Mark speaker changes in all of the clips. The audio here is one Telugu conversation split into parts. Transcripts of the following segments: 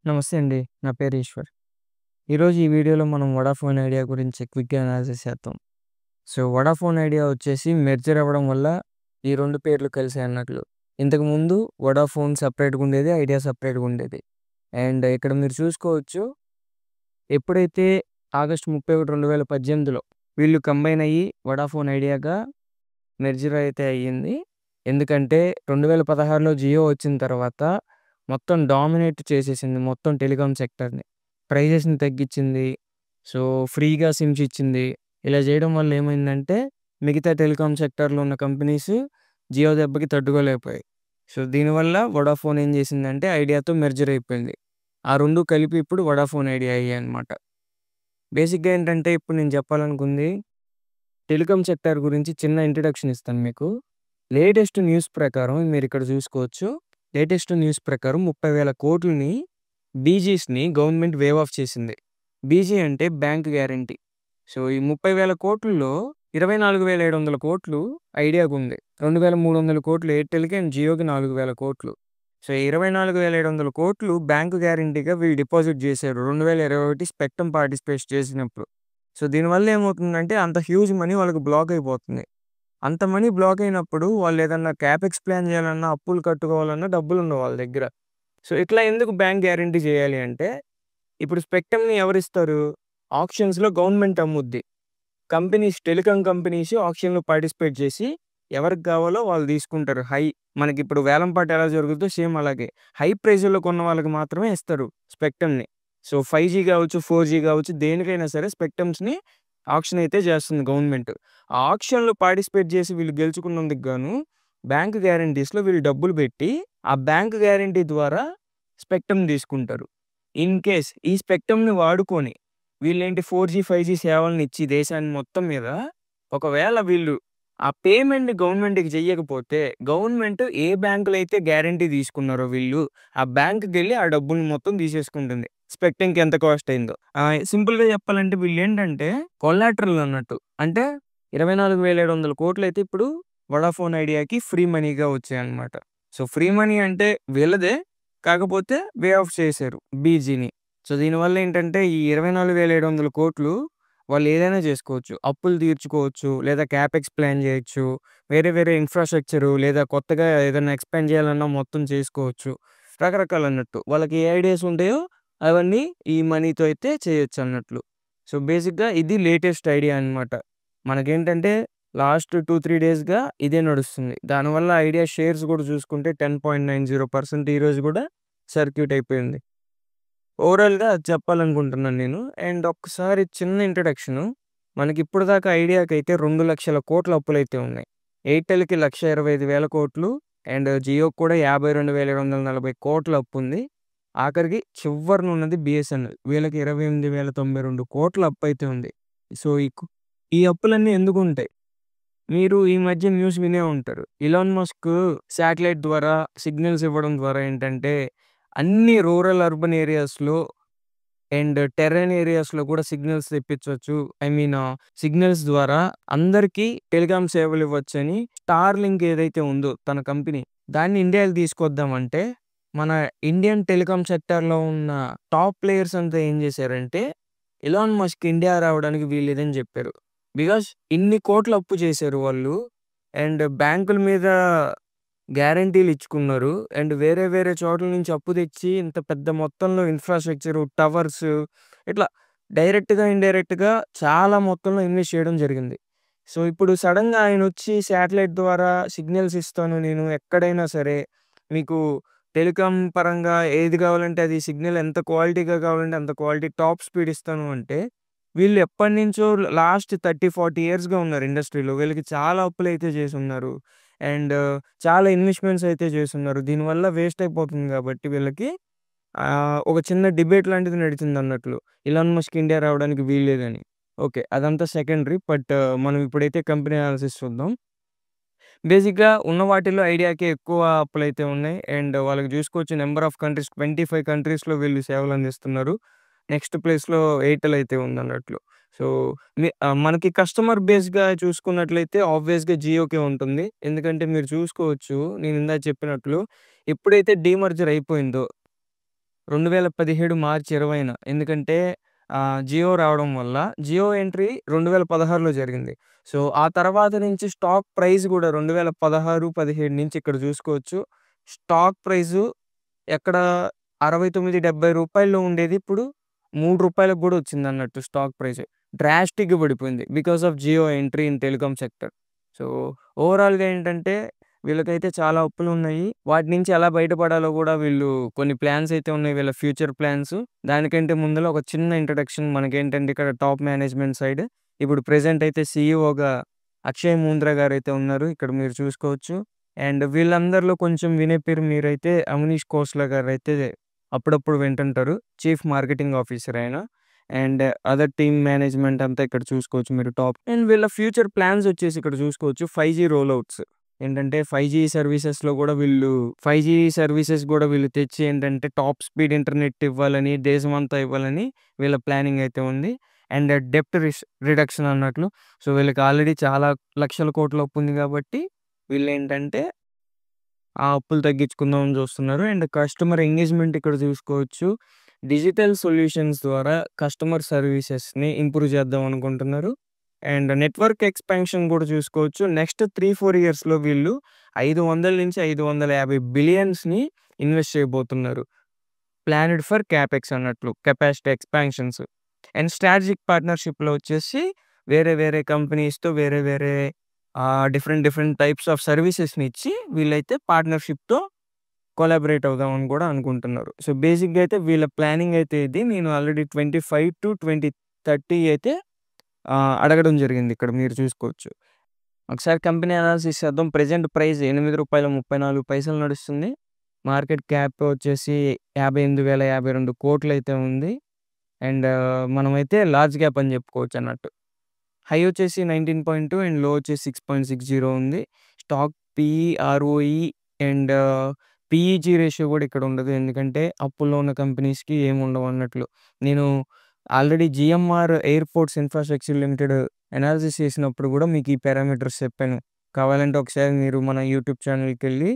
Speaker 1: నమస్తే అండి. నా పేరు ఈశ్వర్. ఈరోజు ఈ వీడియోలో మనం వోడాఫోన్ ఐడియా గురించి క్విక్‌గా అనాలిసిస్ చేద్దాం. సో, వోడాఫోన్ ఐడియా వచ్చేసి మెర్జర్ అవ్వడం వల్ల ఈ 2 పేర్లు కలిసాయన్నట్లు. ఇంతకుముందు వోడాఫోన్ సెపరేట్‌గా ఉండేది. ఐడియా సెపరేట్‌గా ఉండేది. అండ్ ఇక్కడ మీరు చూసుకోవచ్చు. ఎప్పుడైతే ఆగస్టు 31, 2018లో వీళ్ళు కంబైన్ అయ్యి వోడాఫోన్ ఐడియాగా మెర్జర్ అయితే అయ్యింది. ఎందుకంటే 2016లో జియో వచ్చిన తర్వాత మొత్తం డామినేట్ చేసేసింది మొత్తం టెలికాం సెక్టర్‌ని. ప్రైజెస్‌ని తగ్గించింది. సో, ఫ్రీగా సిమ్స్ ఇచ్చింది. ఇలా చేయడం వల్ల ఏమైందంటే మిగతా టెలికాం సెక్టార్‌లో ఉన్న కంపెనీస్ జియో దెబ్బకి తట్టుకోలేకపోయాయి. సో, దీనివల్ల వోడాఫోన్ ఏం చేసిందంటే ఐడియాతో మెర్జర్ అయిపోయింది. ఆ 2 కలిపి ఇప్పుడు వోడాఫోన్ ఐడియా అయ్యాయన్నమాట. బేసిక్‌గా ఏంటంటే ఇప్పుడు నేను చెప్పాలనుకుంది టెలికాం సెక్టార్ గురించి చిన్న ఇంట్రడక్షన్ ఇస్తాను మీకు. లేటెస్ట్ న్యూస్ ప్రకారం మీరిక్కడ చూసుకోవచ్చు. లేటెస్ట్ న్యూస్ ప్రకారం 30,000 కోట్లని బీజీస్‌ని గవర్నమెంట్ వేవ్ ఆఫ్ చేసింది. బీజీ అంటే బ్యాంక్ గ్యారంటీ. సో, ఈ 30,000 కోట్లలో 24,700 కోట్లు ఐడియాకుంది. 2,300 కోట్లు ఎయిర్‌టెల్‌కి అండ్ జియోకి 4,000 కోట్లు. సో, 24,700 కోట్లు బ్యాంక్ గ్యారంటీగా వీళ్ళు డిపాజిట్ చేశారు. 2021 స్పెక్ట్రమ్ పార్టిసిపేట్ చేసినప్పుడు. సో, దీనివల్ల ఏమవుతుందంటే అంత హ్యూజ్ మనీ వాళ్ళకి బ్లాక్ అయిపోతుంది. అంత మనీ బ్లాక్ అయినప్పుడు వాళ్ళేదన్నా క్యాపెక్స్ ప్లాన్ చేయాలన్నా, అప్పులు కట్టుకోవాలన్నా డబ్బులుండవు వాళ్ళ దగ్గర. సో, ఇట్లా ఎందుకు బ్యాంక్ గ్యారంటీ చేయాలి అంటే, ఇప్పుడు స్పెక్ట్రమ్‌ని ఎవరిస్తారు? ఆక్షన్స్‌లో గవర్నమెంట్ అమ్ముద్ది. టెలికాం కంపెనీస్ ఆక్షన్‌లో పార్టిసిపేట్ చేసి ఎవరికి కావాలో వాళ్ళు తీసుకుంటారు. మనకిప్పుడు వేలం పాట ఎలా జరుగుద్దో సేమ్ అలాగే. హై ప్రైజ్‌లో కొన్న వాళ్ళకి మాత్రమే ఇస్తారు స్పెక్ట్రమ్‌ని. సో, 5జీ కావచ్చు, 4జీ కావచ్చు దేనికైనా సరే స్పెక్ట్రమ్స్‌ని ఆక్షన్ అయితే చేస్తుంది గవర్నమెంట్. ఆ ఆక్షన్‌లో పార్టిసిపేట్ చేసి వీళ్ళు గెలుచుకున్నందుకు గాను బ్యాంక్ గ్యారంటీస్‌లో వీళ్ళు డబ్బులు పెట్టి, ఆ బ్యాంక్ గ్యారంటీ ద్వారా స్పెక్ట్రమ్ తీసుకుంటారు. ఇన్ కేస్ ఈ స్పెక్ట్రమ్‌ని వాడుకొని వీళ్ళేంటి 4జీ, 5జీ సేవలను ఇచ్చి దేశాన్ని మొత్తం మీద ఒకవేళ వీళ్ళు ఆ పేమెంట్‌ని గవర్నమెంట్‌కి చెయ్యకపోతే, గవర్నమెంట్ ఏ బ్యాంకులో అయితే గ్యారంటీ తీసుకున్నారో వీళ్ళు, ఆ బ్యాంక్‌కెళ్ళి ఆ డబ్బుల్ని మొత్తం తీసేసుకుంటుంది. స్పెక్ట్రమ్‌కి ఎంత కాస్ట్ అయిందో. సింపుల్‌గా చెప్పాలంటే వీళ్ళేంటంటే కొలాటరల్ అన్నట్టు. అంటే 24,700 కోట్లయితే ఇప్పుడు వోడాఫోన్ ఐడియాకి ఫ్రీ మనీగా వచ్చాయన్నమాట. సో, ఫ్రీ మనీ అంటే వీళ్ళదే. కాకపోతే వే ఆఫ్ చేశారు బీజీని. సో, దీనివల్ల ఏంటంటే ఈ 24,700 కోట్లు వాళ్ళు ఏదైనా చేసుకోవచ్చు. అప్పులు తీర్చుకోవచ్చు, లేదా క్యాపెక్స్ ప్లాన్ చేయొచ్చు. వేరే వేరే ఇన్‌ఫ్రాస్ట్రక్చరు లేదా కొత్తగా ఏదైనా ఎక్స్‌పాండ్ చేయాలన్నా మొత్తం చేసుకోవచ్చు. రకరకాలన్నట్టు. వాళ్ళకి ఏ ఐడియాస్ ఉంటాయో అవన్నీ ఈ మనీతో అయితే చేయొచ్చన్నట్లు. సో, బేసిక్‌గా ఇది లేటెస్ట్ ఐడియా అన్నమాట. మనకేంటంటే లాస్ట్ 2, 3 డేస్‌గా ఇదే నడుస్తుంది. దానివల్ల ఐడియా షేర్స్ కూడా చూసుకుంటే 10.90% ఈరోజు కూడా సర్క్యూట్ అయిపోయింది. ఓవరాల్‌గా అది చెప్పాలనుకుంటున్నాను నేను. అండ్ ఒక్కసారి చిన్న ఇంట్రడక్షను. మనకిప్పటిదాకా ఐడియాకైతే 2,00,000 కోట్ల అప్పులైతే ఉన్నాయి. ఎయిర్‌టెల్‌కి 1,25,000 కోట్లు అండ్ జియోకి కూడా 52,740 కోట్ల అప్పుంది. ఆఖరికి చివరన ఉన్నది బీఎస్ఎన్ఎల్. వీళ్ళకి 28,092 కోట్ల అప్పైతే ఉంది. సో, ఈ అప్పులన్నీ ఎందుకుంటాయి? మీరు ఈ మధ్య న్యూస్ వినే ఉంటారు. ఇలాన్ మస్క్ శాటిలైట్ ద్వారా సిగ్నల్స్ ఇవ్వడం ద్వారా ఏంటంటే, అన్ని రూరల్, అర్బన్ ఏరియాస్‌లో అండ్ టెర్రైన్ ఏరియాస్‌లో కూడా సిగ్నల్స్ తెప్పించొచ్చు. సిగ్నల్స్ ద్వారా అందరికీ టెలికాం సేవలు ఇవ్వొచ్చని స్టార్‌లింక్ ఏదైతే ఉందో తన కంపెనీ, దాన్ని ఇండియాకి తీసుకొద్దామంటే, మన ఇండియన్ టెలికాం సెక్టార్‌లో ఉన్న టాప్ ప్లేయర్స్ అంతా ఏం చేశారంటే, ఎలాన్ మస్క్ ఇండియా రావడానికి వీల్లేదని చెప్పారు. బికాజ్ ఇన్ని కోట్ల అప్పు చేశారు వాళ్ళు. అండ్ బ్యాంకుల మీద గ్యారంటీలు ఇచ్చుకున్నారు. అండ్ వేరే వేరే చోట్ల నుంచి అప్పు తెచ్చి ఇంత పెద్ద మొత్తంలో ఇన్‌ఫ్రాస్ట్రక్చరు, టవర్స్ ఇట్లా డైరెక్ట్‌గా, ఇండైరెక్ట్‌గా చాలా మొత్తంలో ఇన్వెస్ట్ చేయడం జరిగింది. సో, ఇప్పుడు సడెన్‌గా ఆయనొచ్చి శాటిలైట్ ద్వారా సిగ్నల్స్ ఇస్తాను నేను ఎక్కడైనా సరే. మీకు టెలికాం పరంగా ఏది కావాలంటే అది సిగ్నల్ ఎంత క్వాలిటీగా కావాలంటే అంత క్వాలిటీ టాప్ స్పీడ్ ఇస్తాను అంటే, వీళ్ళు ఎప్పటినుంచో లాస్ట్ 30, 40 ఇయర్స్‌గా ఉన్నారు ఇండస్ట్రీలో. వీళ్ళకి చాలా అప్పులైతే చేసున్నారు. అండ్ చాలా ఇన్వెస్ట్‌మెంట్స్ అయితే చేసున్నారు. దీనివల్ల వేస్ట్ అయిపోతుంది కాబట్టి వీళ్ళకి ఒక చిన్న డిబేట్ లాంటిది నడిచిందన్నట్లు. ఇలాన్ మస్క్ ఇండియా రావడానికి వీల్లేదని. ఓకే. అదంతా సెకండరీ. బట్ మనం ఇప్పుడైతే కంపెనీ అనాలిసిస్ చూద్దాం. బేసిక్‌గా ఉన్న వాటిల్లో ఐడియాకే ఎక్కువ అప్పులైతే ఉన్నాయి. అండ్ వాళ్ళకి చూసుకోవచ్చు నంబర్ ఆఫ్ కంట్రీస్ 25 కంట్రీస్‌లో వీళ్ళు సేవలు అందిస్తున్నారు. నెక్స్ట్ ప్లేస్‌లో ఎయిర్‌టెల్ అయితే ఉందన్నట్లు. సో, మనకి కస్టమర్ బేస్‌గా చూసుకున్నట్లయితే ఆబ్వియస్‌గా జియోకే ఉంటుంది. ఎందుకంటే మీరు చూసుకోవచ్చు నేను ఇందాక చెప్పినట్లు ఎప్పుడైతే డీమర్జర్ అయిపోయిందో 2017 మార్చి 20న. ఎందుకంటే జియో రావడం వల్ల జియో ఎంట్రీ 2016లో జరిగింది. సో, ఆ తర్వాత నుంచి స్టాక్ ప్రైస్ గూడా 2016, 17 నుంచి ఇక్కడ చూసుకోవచ్చు. స్టాక్ ప్రైసు ఎక్కడ రూ. 69, రూ. 70 ఉండేది. ఇప్పుడు రూ. 3కి గూడా వచ్చిందన్నట్టు స్టాక్ ప్రైస్. డ్రాస్టిక్‌గా పడిపోయింది. Because of Jio entry in telecom sector. So, ఓవరాల్‌గా ఏంటంటే వీళ్ళకైతే చాలా అప్పులున్నాయి. వాటి నుంచి ఎలా బయటపడాలో గూడా వీళ్ళు కొన్ని ప్లాన్స్ అయితే ఉన్నాయి. వీళ్ళ ఫ్యూచర్ ప్లాన్స్. దానికంటే ముందల ఒక చిన్న ఇంట్రడక్షన్ మనకేంటంటే ఇక్కడ టాప్ మేనేజ్మెంట్ సైడ్ ఇప్పుడు ప్రెజెంట్ అయితే సీఈఓగా అక్షయ్ ముంద్రా గారైతే ఉన్నారు. ఇక్కడ మీరు చూసుకోవచ్చు. అండ్ వీళ్ళందరిలో కొంచెం వినే పేరు మీరైతే అమనీష్ ఖోస్లా గారైతే అప్పుడప్పుడు వింటుంటారు. చీఫ్ మార్కెటింగ్ ఆఫీసర్ ఆయన. అండ్ అదర్ టీమ్ మేనేజ్మెంట్ అంతా ఇక్కడ చూసుకోవచ్చు మీరు టాప్. అండ్ వీళ్ళ ఫ్యూచర్ ప్లాన్స్ వచ్చేసి ఇక్కడ చూసుకోవచ్చు. 5G రోల్‌ఔట్స్. ఏంటంటే 5G సర్వీసెస్‌లో గూడా వీళ్ళు 5G సర్వీసెస్ గూడా వీళ్ళు తెచ్చి ఏంటంటే టాప్ స్పీడ్ ఇంటర్నెట్ ఇవ్వాలని, దేశమంతా ఇవ్వాలని వీళ్ళ ప్లానింగ్ అయితే ఉంది. అండ్ డెబ్ట్ రిడక్షన్ అన్నట్లు. సో, వీళ్ళకి ఆల్రెడీ చాలా లక్షల కోట్ల అప్పు ఉంది గాబట్టి వీళ్ళేంటంటే ఆ అప్పులు తగ్గించుకుందామని చూస్తున్నారు. అండ్ కస్టమర్ ఎంగేజ్‌మెంట్ ఇక్కడ చూసుకోవచ్చు. డిజిటల్ సొల్యూషన్స్ ద్వారా కస్టమర్ సర్వీసెస్‌ని ఇంప్రూవ్ చేద్దాం అనుకుంటున్నారు. అండ్ నెట్వర్క్ ఎక్స్‌పాన్షన్ కూడా చూసుకోవచ్చు. నెక్స్ట్ 3, 4 ఇయర్స్‌లో వీళ్ళు 500-550 బిలియన్స్‌ని ఇన్వెస్ట్ చేయబోతున్నారు. ప్లానెడ్ ఫర్ క్యాపెక్స్ అన్నట్లు. Capacity expansions. అండ్ స్ట్రాటజిక్ పార్ట్నర్‌షిప్‌లో వచ్చేసి వేరే వేరే కంపెనీస్‌తో వేరే డిఫరెంట్ టైప్స్ ఆఫ్ సర్వీసెస్‌ని ఇచ్చి వీళ్ళైతే పార్ట్నర్‌షిప్‌తో కొలాబరేట్ అవుదామని కూడా అనుకుంటున్నారు. సో, బేసిక్‌గా అయితే వీళ్ళ ప్లానింగ్ అయితే ఇది. నేను ఆల్రెడీ 25-2030 అయితే అడగడం జరిగింది. ఇక్కడ మీరు చూసుకోవచ్చు. ఒకసారి కంపెనీ అనాలిసిస్ చేద్దాం. ప్రెజెంట్ ప్రైస్ రూ. 8.34 నడుస్తుంది. మార్కెట్ క్యాప్ వచ్చేసి 58,052 కోట్లయితే ఉంది. అండ్ మనమైతే లార్జ్ క్యాప్ అని చెప్పుకోవచ్చు అన్నట్టు. హై వచ్చేసి 19.2 అండ్ లో వచ్చేసి 6.60 ఉంది. Stock PE, ROE and PEG ratio కూడా ఇక్కడ ఉండదు. ఎందుకంటే అప్పుల్లో ఉన్న కంపెనీస్‌కి ఏమి ఉండవు అన్నట్లు. నేను already GMR airports infrastructure limited analysis చేసినప్పుడు కూడా మీకు ఈ పారామీటర్స్ చెప్పాను. కావాలంటే ఒకసారి మీరు మన యూట్యూబ్ ఛానల్‌కెళ్ళి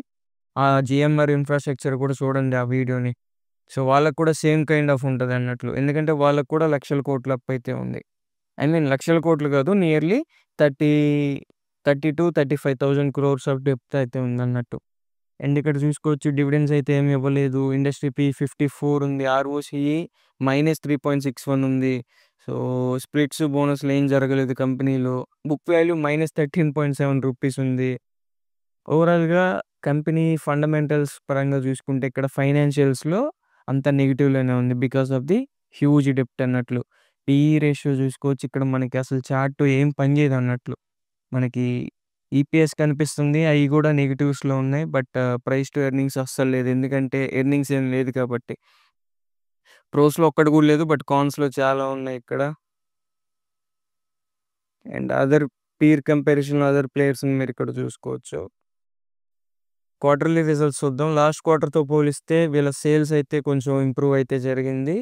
Speaker 1: ఆ జీఎంఆర్ ఇన్‌ఫ్రాస్ట్రక్చర్ కూడా చూడండి ఆ వీడియోని. సో, వాళ్ళకి కూడా సేమ్ కైండ్ ఆఫ్ ఉంటదన్నట్లు. ఎందుకంటే వాళ్ళకి కూడా లక్షల కోట్ల అప్పయితే ఉంది. ఐ మీన్ లక్షల కోట్లు కాదు. నియర్లీ 30 32,000-35,000 క్రోర్స్ ఆఫ్ డెప్త్ అయితే ఉందన్నట్టు. అండ్ ఇక్కడ చూసుకోవచ్చు డివిడెండ్స్ అయితే ఏమి ఇవ్వలేదు. ఇండస్ట్రీ పీ 54 ఉంది. ఆర్ఓసీఈ -3.61 ఉంది. సో, స్ప్లిట్స్, బోనస్‌లు ఏం జరగలేదు కంపెనీలో. బుక్ వాల్యూ -13.7 ఉంది. ఓవరాల్‌గా కంపెనీ ఫండమెంటల్స్ పరంగా చూసుకుంటే ఇక్కడ ఫైనాన్షియల్స్‌లో అంతా నెగెటివ్‌లోనే ఉంది. బికాస్ ఆఫ్ ది హ్యూజ్ డెప్ట్ అన్నట్లు. పీఈ రేషియో చూసుకోవచ్చు. ఇక్కడ మనకి అసలు చార్ట్ ఏం పనిచేయదు అన్నట్లు. మనకి ఈపీఎస్ కనిపిస్తుంది. అయి కూడా నెగెటివ్స్‌లో ఉన్నాయి. బట్ ప్రైస్ టు ఎర్నింగ్స్ అస్సలు లేదు. ఎందుకంటే ఎర్నింగ్స్ ఏం లేదు కాబట్టి. ప్రోస్‌లో ఒక్కటి కూడా లేదు. బట్ కాన్స్‌లో చాలా ఉన్నాయి ఇక్కడ. అండ్ అదర్ పీర్ కంపారిజన్‌లో అదర్ ప్లేయర్స్‌ని మీరు ఇక్కడ చూసుకోవచ్చు. క్వార్టర్లీ రిజల్ట్స్ చూద్దాం. లాస్ట్ క్వార్టర్‌తో పోలిస్తే వీళ్ళ సేల్స్ అయితే కొంచెం ఇంప్రూవ్ అయితే జరిగింది.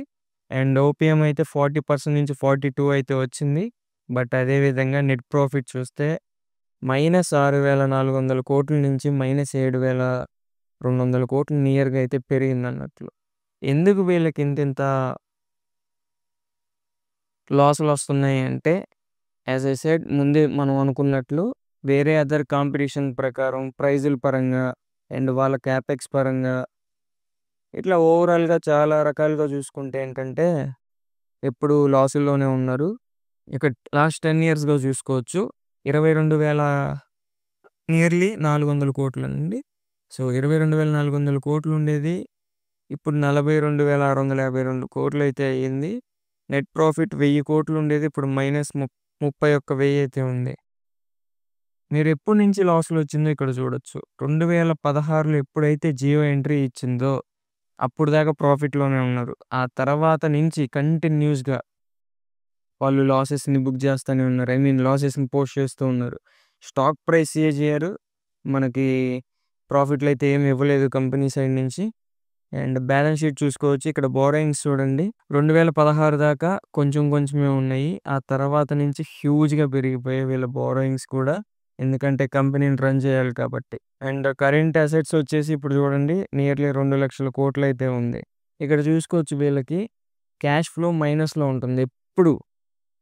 Speaker 1: అండ్ ఓపీఎం అయితే 40% నుంచి 42 అయితే వచ్చింది. బట్ అదే విధంగా నెట్ ప్రాఫిట్ చూస్తే -6,400 కోట్ల నుంచి -7,200 కోట్లు నియర్‌గా అయితే పెరిగిందన్నట్లు. ఎందుకు వీళ్ళకి ఇంతింత లాసులొస్తున్నాయి అంటే, యాస్ ఐ సెడ్ ముందే మనం అనుకున్నట్లు వేరే అదర్ కాంపిటీషన్ ప్రకారం ప్రైజుల పరంగా అండ్ వాళ్ళ క్యాపెక్స్ పరంగా ఇట్లా ఓవరాల్‌గా చాలా రకాలుగా చూసుకుంటే ఏంటంటే, ఎప్పుడు లాసుల్లోనే ఉన్నారు. ఇక లాస్ట్ 10 ఇయర్స్‌గా చూసుకోవచ్చు. 22,000 నియర్లీ 400 కోట్లండి. సో, 22,400 కోట్లుండేది. ఇప్పుడు 42,652 కోట్లయితే అయ్యింది. Net profit 1000 కోట్లుండేది. ఇప్పుడు -31,000 అయితే ఉంది. మీరు ఎప్పటి నుంచి లాస్‌లొచ్చిందో ఇక్కడ చూడొచ్చు. 2016లో ఎప్పుడైతే జియో ఎంట్రీ ఇచ్చిందో అప్పుడు దాకా ప్రాఫిట్‌లోనే ఉన్నారు. ఆ తర్వాత నుంచి కంటిన్యూస్‌గా వాళ్ళు లాసెస్‌ని బుక్ చేస్తూనే ఉన్నారు. ఐ మీన్ లాసెస్‌ని పోస్ట్ చేస్తూ ఉన్నారు. స్టాక్ ప్రైస్ CAGR మనకి ప్రాఫిట్‌లయితే ఏమి ఇవ్వలేదు కంపెనీ సైడ్ నుంచి. అండ్ బ్యాలెన్స్ షీట్ చూసుకోవచ్చు. ఇక్కడ బోరోయింగ్స్ చూడండి. 2016 దాకా కొంచెం కొంచెమే ఉన్నాయి. ఆ తర్వాత నుంచి హ్యూజ్‌గా పెరిగిపోయాయి వీళ్ళ బోరోయింగ్స్ కూడా. ఎందుకంటే కంపెనీని రన్ చేయాలి కాబట్టి. అండ్ కరెంట్ అసెట్స్ వచ్చేసి ఇప్పుడు చూడండి నియర్లీ 2,00,000 కోట్లయితే ఉంది. ఇక్కడ చూసుకోవచ్చు వీళ్ళకి క్యాష్ ఫ్లో మైనస్‌లో ఉంటుంది ఎప్పుడు.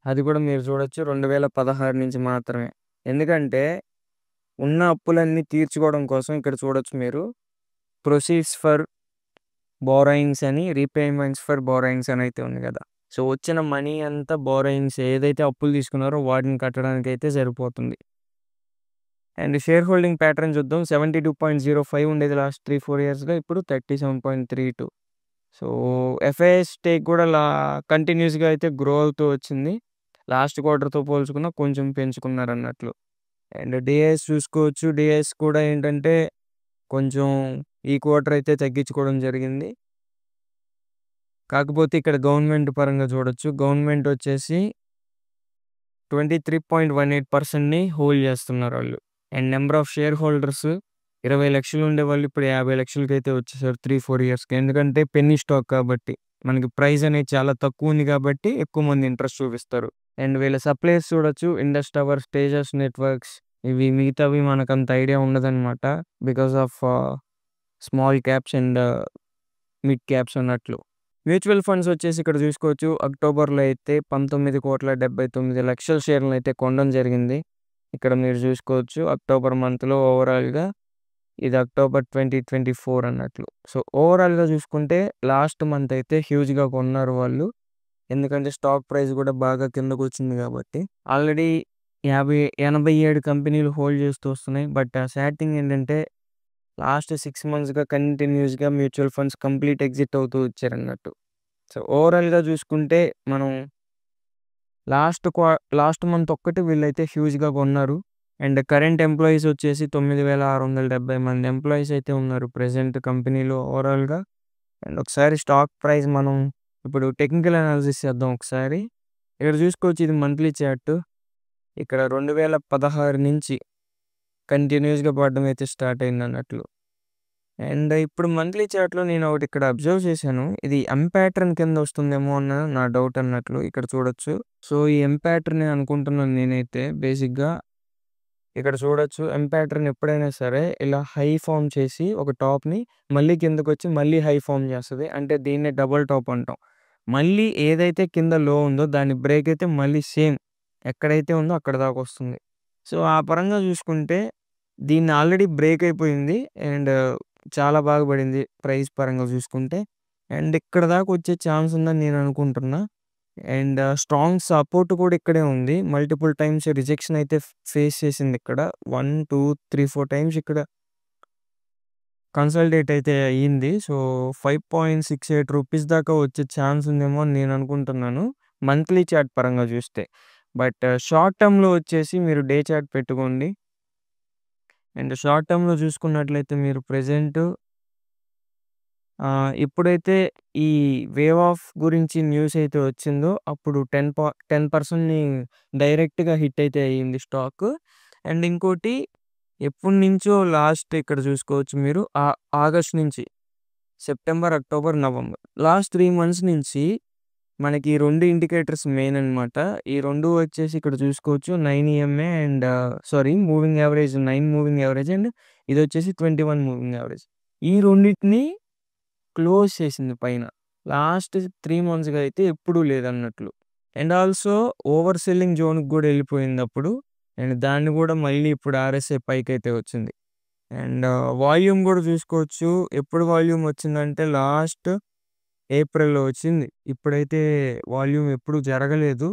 Speaker 1: అది కూడా మీరు చూడొచ్చు 2016 నుంచి మాత్రమే. ఎందుకంటే ఉన్న అప్పులన్నీ తీర్చుకోవడం కోసం ఇక్కడ చూడొచ్చు మీరు ప్రొసీడ్స్ ఫర్ బోరోయింగ్స్ అని, రీపేమెంట్స్ ఫర్ బోరోయింగ్స్ అని అయితే ఉంది కదా! సో, వచ్చిన మనీ అంతా బోరోయింగ్స్ ఏదైతే అప్పులు తీసుకున్నారో వాటిని కట్టడానికైతే సరిపోతుంది. అండ్ షేర్ హోల్డింగ్ ప్యాటర్న్ చూద్దాం. 72.05 ఉండేది లాస్ట్ 3, 4 ఇయర్స్‌గా. ఇప్పుడు 37.32. సో, ఎఫ్ఐఎస్ స్టేక్ కూడా కంటిన్యూస్‌గా అయితే గ్రో అవుతూ వచ్చింది. లాస్ట్ క్వార్టర్‌తో పోల్చుకున్న కొంచెం పెంచుకున్నారన్నట్లు. అండ్ డిఐఎస్ చూసుకోవచ్చు. డిఐఎస్ కూడా ఏంటంటే కొంచెం ఈ క్వార్టర్ అయితే తగ్గించుకోవడం జరిగింది. కాకపోతే ఇక్కడ గవర్నమెంట్ పరంగా చూడొచ్చు. గవర్నమెంట్ వచ్చేసి 23.18%ని హోల్డ్ చేస్తున్నారాళ్ళు. And number of shareholders 20,00,000 ఉండేవాళ్ళు ఇప్పుడు 50,00,000కి అయితే వచ్చేసారు 3, 4 ఇయర్స్‌కి. ఎందుకంటే పెన్నీ స్టాక్ కాబట్టి. మనకి ప్రైస్ అనేది చాలా తక్కువ ఉంది కాబట్టి ఎక్కువ మంది ఇంట్రెస్ట్ చూపిస్తారు. అండ్ వీళ్ళ సప్లయర్స్ చూడొచ్చు. ఇండస్ టవర్స్, తేజస్ నెట్వర్క్స్ ఇవి మిగతావి మనకంత ఐడియా ఉండదనమాట. Because of small caps and mid caps అన్నట్లు. మ్యూచువల్ ఫండ్స్ వచ్చేసి ఇక్కడ చూసుకోవచ్చు. అక్టోబర్‌లో అయితే 19,79,00,000 షేర్లను అయితే కొనడం జరిగింది. ఇక్కడ మీరు చూసుకోవచ్చు. అక్టోబర్ మంత్‌లో ఓవరాల్‌గా ఇది అక్టోబర్ 2024 అన్నట్లు. సో, ఓవరాల్‌గా చూసుకుంటే లాస్ట్ మంత్ అయితే హ్యూజ్‌గా కొన్నారు వాళ్ళు. ఎందుకంటే స్టాక్ ప్రైస్ కూడా బాగా కిందకొచ్చింది కాబట్టి. ఆల్రెడీ 87 కంపెనీలు హోల్డ్ చేస్తూ వస్తున్నాయి. బట్ సాడ్ థింగ్ ఏంటంటే లాస్ట్ 6 మంత్స్‌గా కంటిన్యూస్‌గా మ్యూచువల్ ఫండ్స్ కంప్లీట్ ఎగ్జిట్ అవుతూ వచ్చారన్నట్టు. సో, ఓవరాల్‌గా చూసుకుంటే మనం లాస్ట్ మంత్ ఒక్కటి వీళ్ళైతే హ్యూజ్‌గా కొన్నారు. అండ్ కరెంట్ ఎంప్లాయీస్ వచ్చేసి 9,670 మంది ఎంప్లాయీస్ అయితే ఉన్నారు ప్రెజెంట్ కంపెనీలో ఓవరాల్‌గా. అండ్ ఒకసారి స్టాక్ ప్రైస్ మనం ఇప్పుడు టెక్నికల్ అనాలిసిస్ చేద్దాం ఒకసారి. ఇక్కడ చూసుకోవచ్చు ఇది మంత్లీ చార్ట్. ఇక్కడ 2016 నుంచి కంటిన్యూస్‌గా పడడం అయితే స్టార్ట్ అయిందన్నట్లు. అండ్ ఇప్పుడు మంత్లీ చార్ట్‌లో నేను ఒకటి ఇక్కడ అబ్జర్వ్ చేశాను. ఇది ఎం ప్యాటర్న్ కింద వస్తుందేమో అన్న నా డౌట్ అన్నట్లు ఇక్కడ చూడొచ్చు. సో, ఈ ఎం ప్యాటర్నే అనుకుంటున్నాను నేనైతే బేసిక్‌గా. ఇక్కడ చూడొచ్చు ఎం ప్యాటర్న్ ఎప్పుడైనా సరే ఇలా హై ఫార్మ్ చేసి ఒక టాప్‌ని మళ్ళీ కిందకొచ్చి మళ్ళీ హై ఫార్మ్ చేస్తది. అంటే దీన్నే డబుల్ టాప్ అంటాం. మళ్ళీ ఏదైతే కింద లో ఉందో దాన్ని బ్రేక్ అయితే మళ్ళీ సేమ్ ఎక్కడైతే ఉందో అక్కడి దాకా వస్తుంది. సో, ఆ పరంగా చూసుకుంటే దీన్ని ఆల్రెడీ బ్రేక్ అయిపోయింది. అండ్ చాలా బాగా పడింది ప్రైస్ పరంగా చూసుకుంటే. అండ్ ఇక్కడ దాకా వచ్చే ఛాన్స్ ఉందని నేను అనుకుంటున్నా. అండ్ స్ట్రాంగ్ సపోర్ట్ కూడా ఇక్కడే ఉంది. మల్టిపుల్ టైమ్స్ రిజెక్షన్ అయితే ఫేస్ చేసింది ఇక్కడ. 1, 2, 3, 4 టైమ్స్ ఇక్కడ కన్సాలిడేట్ అయితే అయ్యింది. సో, ₹5.68 దాకా వచ్చే ఛాన్స్ ఉందేమో అని నేను అనుకుంటున్నాను. మంత్లీ చార్ట్ పరంగా చూస్తే. బట్ షార్ట్ టర్మ్‌లో వచ్చేసి మీరు డే చార్ట్ పెట్టుకోండి. అండ్ షార్ట్ టర్మ్‌లో చూసుకున్నట్లయితే మీరు ప్రెజెంట్ ఎప్పుడైతే ఈ వేవ్ ఆఫ్ గురించి న్యూస్ అయితే వచ్చిందో అప్పుడు 10% డైరెక్ట్‌గా హిట్ అయితే అయ్యింది స్టాక్. అండ్ ఇంకోటి ఎప్పటినుంచో లాస్ట్ ఇక్కడ చూసుకోవచ్చు మీరు ఆగస్ట్ నుంచి September, October, November last 3 months నుంచి మనకి 2 ఇండికేటర్స్ మెయిన్ అనమాట. ఈ 2 వచ్చేసి ఇక్కడ చూసుకోవచ్చు 9 EMA and moving average 9 moving average and ఇదొచ్చేసి 21 మూవింగ్ యావరేజ్. ఈ రెండిటిని క్లోజ్ చేసింది పైన. లాస్ట్ 3 మంత్స్‌గా అయితే ఎప్పుడూ లేదన్నట్లు. అండ్ ఆల్సో ఓవర్ సెల్లింగ్ జోన్‌కి గూడా ఎళ్ళిపోయిందప్పుడు. అండ్ దాన్ని గూడా మళ్ళీ ఇప్పుడు ఆర్ఎస్ఐ పైకైతే వచ్చింది. అండ్ వాల్యూమ్ గూడా చూసుకోవచ్చు. ఎప్పుడు వాల్యూమ్ వచ్చిందంటే లాస్ట్ ఏప్రిల్‌లో వచ్చింది. ఇప్పుడైతే వాల్యూమ్ ఎప్పుడు జరగలేదు.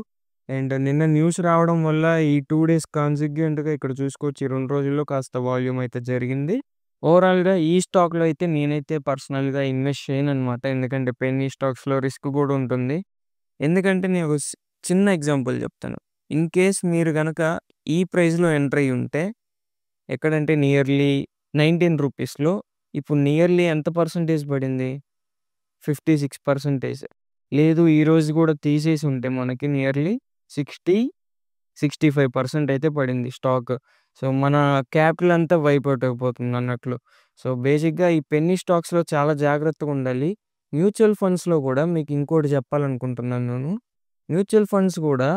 Speaker 1: అండ్ నిన్న న్యూస్ రావడం వల్ల ఈ 2 డేస్ కాన్సిక్వెంట్‌గా ఇక్కడ చూసుకోవచ్చు. ఈ 2 రోజుల్లో కాస్త వాల్యూమ్ అయితే జరిగింది. ఓవరాల్‌గా ఈ స్టాక్‌లో అయితే నేనైతే పర్సనల్‌గా ఇన్వెస్ట్ చేయననమాట. ఎందుకంటే పెన్నీ స్టాక్స్‌లో రిస్క్ గూడా ఉంటుంది. ఎందుకంటే నేను ఒక చిన్న ఎగ్జాంపుల్ చెప్తాను. ఇన్ కేస్ మీరు గనక ఈ ప్రైస్‌లో ఎంటర్ అయ్యి ఉంటే ఎక్కడంటే నియర్లీ ₹19లో ఇప్పుడు నియర్లీ ఎంత పర్సెంటేజ్ పడింది? 56%. లేదు ఈ రోజు గూడా తీసేసి ఉంటే మనకి నియర్లీ 65% అయితే పడింది స్టాక్. సో, మన క్యాపిటల్ అంతా వైప్ ఔట్ అయిపోతుందన్నట్లు. సో, బేసిక్‌గా ఈ పెన్నీ స్టాక్స్‌లో చాలా జాగ్రత్తగుండాలి. మ్యూచువల్ ఫండ్స్‌లో గూడా మీకు ఇంకోటి చెప్పాలనుకుంటున్నాను నేను. మ్యూచువల్ ఫండ్స్ గూడా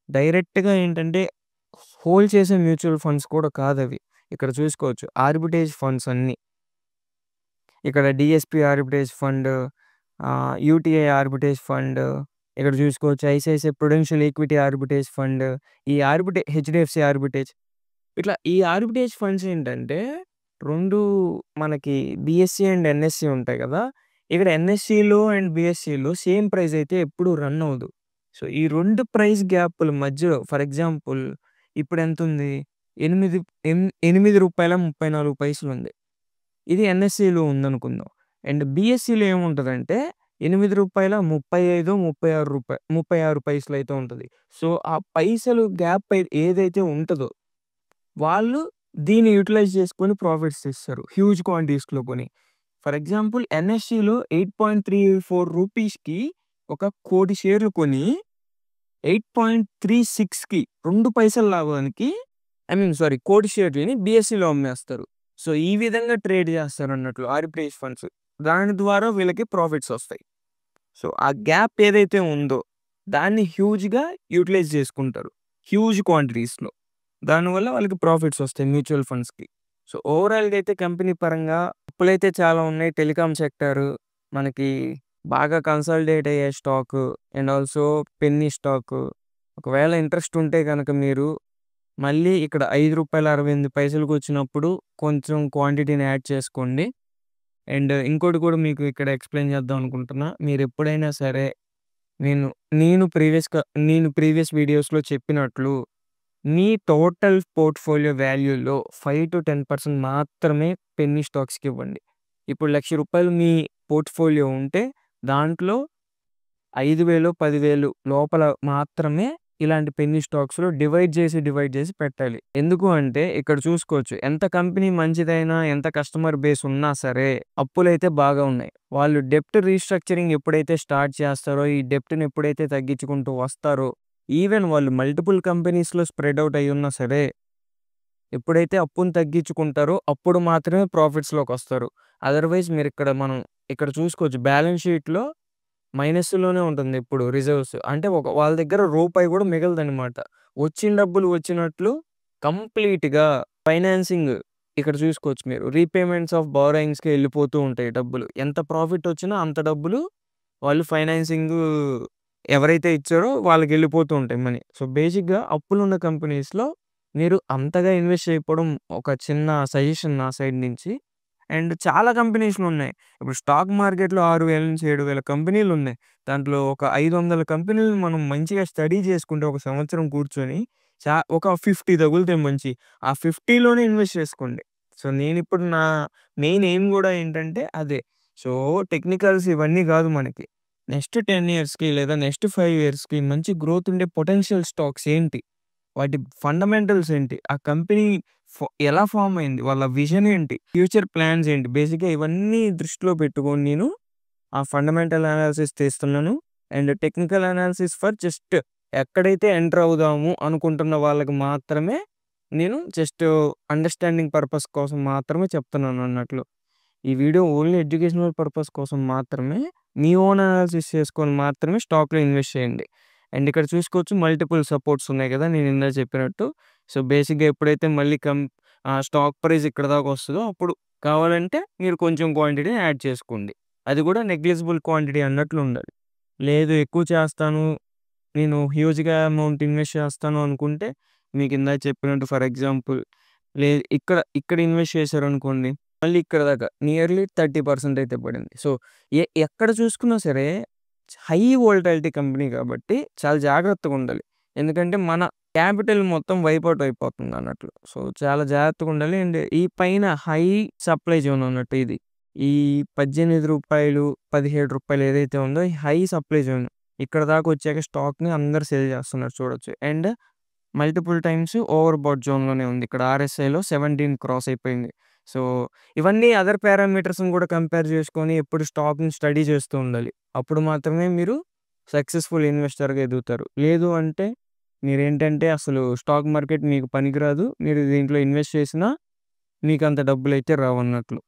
Speaker 1: డైరెక్ట్‌గా ఏంటంటే హోల్డ్ చేసే మ్యూచువల్ ఫండ్స్ కూడా కాదవి. ఇక్కడ చూసుకోవచ్చు ఆర్బిటేజ్ ఫండ్స్ అన్నీ. ఇక్కడ డీఎస్‌పీ ఆర్బిటేజ్ ఫండ్, యూటీఐ ఆర్బిటేజ్ ఫండ్, ఇక్కడ చూసుకోవచ్చు ఐసిఐసిఐ ప్రుడెన్షియల్ ఈక్విటీ ఆర్బిటేజ్ ఫండ్, ఈ హెచ్డిఎఫ్సి ఆర్బిటేజ్. ఇట్లా ఈ ఆర్బిటేజ్ ఫండ్స్ ఏంటంటే 2 మనకి బీఎస్సీ అండ్ ఎన్ఎస్సీ ఉంటాయి కదా! ఇక్కడ ఎన్ఎస్సీలో అండ్ బీఎస్సీలో సేమ్ ప్రైస్ అయితే ఎప్పుడు రన్ అవ్వదు. సో, ఈ 2 ప్రైస్ గ్యాప్‌ల మధ్యలో ఫర్ ఎగ్జాంపుల్ ఇప్పుడు ఎంతుంది? రూ. 8.34 ఉంది. ఇది ఎన్ఎస్సీలో ఉందనుకుందాం. అండ్ బీఎస్సీలో ఏముంటదంటే రూ. 8.35, రూ. 36 అయితే ఉంటది. సో, ఆ పైసలు గ్యాప్ ఏదైతే ఉంటదో వాళ్ళు దీన్ని యుటిలైజ్ చేసుకొని ప్రాఫిట్స్ తీస్తారు. హ్యూజ్ క్వాంటిటీస్‌లో కొని. ఫర్ ఎగ్జాంపుల్ ఎన్ఎస్‌సిలో రూ. 8.34కి ఒక 1,00,00,000 షేర్లు కొని 8.36కి 2 పైసల లాభానికి 1,00,00,000 షేర్లని బీఎస్సీలో అమ్మేస్తారు. సో, ఈ విధంగా ట్రేడ్ చేస్తారన్నట్లు ఆర్బిట్రేజ్ ఫండ్స్. దాని ద్వారా వీళ్ళకి ప్రాఫిట్స్ వస్తాయి. సో, ఆ గ్యాప్ ఏదైతే ఉందో దాన్ని హ్యూజ్‌గా యుటిలైజ్ చేసుకుంటారు. హ్యూజ్ క్వాంటిటీస్‌లో. దానివల్ల వాళ్ళకి ప్రాఫిట్స్ వస్తాయి మ్యూచువల్ ఫండ్స్‌కి. సో, ఓవరాల్‌గా అయితే కంపెనీ పరంగా అప్పులైతే చాలా ఉన్నాయి. టెలికాం సెక్టార్ మనకి బాగా కన్సాలిడేట్ అయ్యే stock and also penny stock. ఒకవేళ ఇంట్రెస్ట్ ఉంటే గనక మీరు మళ్ళీ ఇక్కడ రూ. 5.68 వచ్చినప్పుడు కొంచెం క్వాంటిటీని యాడ్ చేసుకోండి. అండ్ ఇంకోటి కూడా మీకు ఇక్కడ ఎక్స్‌ప్లెయిన్ చేద్దాం అనుకుంటున్నా. మీరెప్పుడైనా సరే నేను నేను ప్రీవియస్ వీడియోస్‌లో చెప్పినట్లు మీ టోటల్ పోర్ట్‌ఫోలియో వాల్యూలో 5-10% మాత్రమే పెన్నీ స్టాక్స్‌కి ఇవ్వండి. ఇప్పుడు రూ. 1,00,000 మీ పోర్ట్‌ఫోలియో ఉంటే దాంట్లో 5,000, 10,000 లోపల మాత్రమే ఇలాంటి పెన్నీ స్టాక్స్‌లో డివైడ్ చేసి పెట్టాలి. ఎందుకు అంటే ఇక్కడ చూసుకోవచ్చు. ఎంత కంపెనీ మంచిదైనా, ఎంత కస్టమర్ బేస్ ఉన్నా సరే అప్పులైతే బాగా ఉన్నాయి. వాళ్ళు డెబ్ట్ రీస్ట్రక్చరింగ్ ఎప్పుడైతే స్టార్ట్ చేస్తారో, ఈ డెబ్ట్‌ని ఎప్పుడైతే తగ్గించుకుంటూ వస్తారో, ఈవెన్ వాళ్ళు మల్టిపుల్ కంపెనీస్‌లో స్ప్రెడ్ అవుట్ అయ్యున్నా సరే, ఎప్పుడైతే అప్పుని తగ్గించుకుంటారో అప్పుడు మాత్రమే ప్రాఫిట్స్‌లోకొస్తారు. అదర్‌వైజ్ మనం ఇక్కడ చూసుకోవచ్చు బ్యాలెన్స్ షీట్‌లో మైనస్‌లోనే ఉంటుంది ఎప్పుడు రిజర్వ్స్. అంటే వాళ్ళ దగ్గర రూపాయి కూడా మిగలదనమాట. వచ్చిన డబ్బులు వచ్చినట్లు కంప్లీట్‌గా ఫైనాన్సింగ్ ఇక్కడ చూసుకోవచ్చు మీరు. రీపేమెంట్స్ ఆఫ్ బారోయింగ్స్‌కి వెళ్ళిపోతూ ఉంటాయి డబ్బులు. ఎంత ప్రాఫిట్ వచ్చినా అంత డబ్బులు వాళ్ళు ఫైనాన్సింగ్ ఎవరైతే ఇచ్చారో వాళ్ళకెళ్ళిపోతూ ఉంటాయి మనీ. సో, బేసిక్‌గా అప్పులున్న కంపెనీస్‌లో మీరు అంతగా ఇన్వెస్ట్ చేయకపోవడం ఒక చిన్న సజెషన్ నా సైడ్ నుంచి. అండ్ చాలా కంపెనీస్‌లున్నాయి. ఇప్పుడు స్టాక్ మార్కెట్‌లో 6,000-7,000 కంపెనీలున్నాయి. దాంట్లో ఒక 500 కంపెనీలు మనం మంచిగా స్టడీ చేసుకుంటే ఒక సంవత్సరం కూర్చొని ఒక 50 తగులుతాయి మంచియి. ఆ 50లోనే ఇన్వెస్ట్ చేసుకోండి. సో, నేనిప్పుడు నా మెయిన్ ఎయిమ్ గూడా ఏంటంటే అదే. సో, టెక్నికల్స్ ఇవన్నీ గాదు మనకి. నెక్స్ట్ 10 ఇయర్స్‌కి లేదా నెక్స్ట్ 5 ఇయర్స్‌కి మంచి గ్రోత్ ఉండే పొటెన్షియల్ స్టాక్స్ ఏంటి? వాటి ఫండమెంటల్స్ ఏంటి? ఆ కంపెనీ ఎలా ఫార్మ్ అయింది? వాళ్ళ విజన్ ఏంటి? ఫ్యూచర్ ప్లాన్స్ ఏంటి? బేసిక్‌గా ఇవన్నీ దృష్టిలో పెట్టుకొని నేను ఆ ఫండమెంటల్ అనాలిసిస్ తీస్తున్నాను. And technical analysis for just ఎక్కడైతే ఎంటర్ అవుదాము అనుకుంటున్న వాళ్ళకి మాత్రమే నేను జస్ట్ అండర్‌స్టాండింగ్ పర్పస్ కోసం మాత్రమే చెప్తున్నాను అన్నట్లు. ఈ వీడియో ఓన్లీ ఎడ్యుకేషనల్ పర్పస్ కోసం మాత్రమే. మీ ఓన్ అనాలిసిస్ చేసుకొని మాత్రమే స్టాక్‌లో ఇన్వెస్ట్ చేయండి. అండ్ ఇక్కడ చూసుకోవచ్చు మల్టిపుల్ సపోర్ట్స్ ఉన్నాయి కదా! నేను ఇందాక చెప్పినట్టు. సో, బేసిక్‌గా ఎప్పుడైతే మళ్ళీ స్టాక్ ప్రైస్ ఇక్కడ దాకా వస్తదో అప్పుడు కావాలంటే మీరు కొంచెం క్వాంటిటీ యాడ్ చేసుకోండి. అది కూడా నెగ్లిజిబుల్ క్వాంటిటీ అన్నట్లు ఉండాలి. లేదు ఎక్కువ చేస్తాను, నేను హ్యూజ్‌గా అమౌంట్ ఇన్వెస్ట్ చేస్తాను అనుకుంటే మీకు ఇందాక చెప్పినట్టు ఫర్ ఎగ్జాంపుల్ ఇక్కడ ఇన్వెస్ట్ చేశారనుకోండి. మళ్ళీ ఇక్కడ దాకా నియర్లీ 30% అయితే పడింది. సో, ఎక్కడ చూసుకున్నా సరే హై వోల్టాలిటీ కంపెనీ కాబట్టి చాలా జాగ్రత్తగా ఉండాలి. ఎందుకంటే మన క్యాపిటల్ మొత్తం వైప్ ఔట్ అయిపోతుంది అన్నట్లు. సో, చాలా జాగ్రత్తగా ఉండాలి. అండ్ ఈ పైన హై సప్లై జోన్ అన్నట్టు ఇది. ఈ రూ. 18, రూ. 17 ఏదైతే ఉందో ఈ హై సప్లై జోన్. ఇక్కడ దాకా వచ్చాక స్టాక్‌ని అందరూ సేల్ చేస్తున్నారు చూడొచ్చు. And multiple times overbought జోన్‌లోనే ఉంది. ఇక్కడ ఆర్ఎస్ఐలో 17 క్రాస్ అయిపోయింది. సో, ఇవన్నీ అదర్ పారామీటర్స్‌ని కూడా కంపేర్ చేసుకొని ఎప్పుడు స్టాక్‌ని స్టడీ చేస్తూ ఉండాలి. అప్పుడు మాత్రమే మీరు సక్సెస్‌ఫుల్ ఇన్వెస్టర్‌గా ఎదుగుతారు. లేదు అంటే మీరేంటంటే అసలు స్టాక్ మార్కెట్ మీకు పనికిరాదు. మీరు దీంట్లో ఇన్వెస్ట్ చేసినా మీకంత డబ్బులైతే రావన్నట్లు.